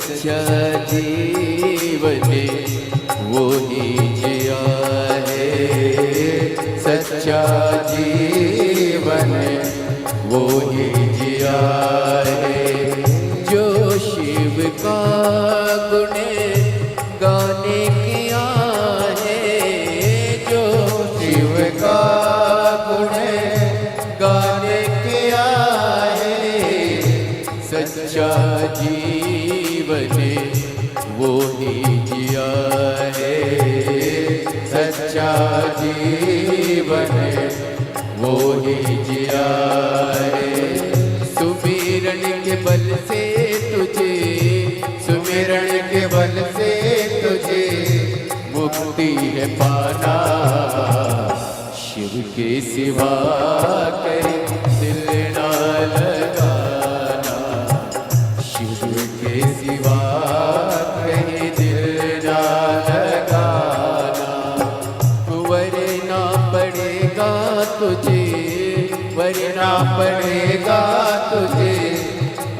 सच्चा जीवन वो ही जिया है, सच्चा जीवन वो ही जिया है। जो शिव का गुण गाने किया है, जो शिव का गुण गाने किया है, सच्चा जीवन वो ही जिया है, सच्चा जीवन वो ही जिया है। सुमिरन के बल से तुझे, सुमिरन के बल से तुझे मुक्ति है पाना, शिव के सिवा कहीं दिल ना लगाना, शिव के सिवा कहीं दिल ना लगाना। वरना पड़ेगा तुझे, वरना पड़ेगा तुझे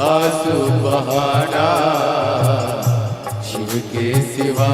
आंसू बहाना, शिव के सिवा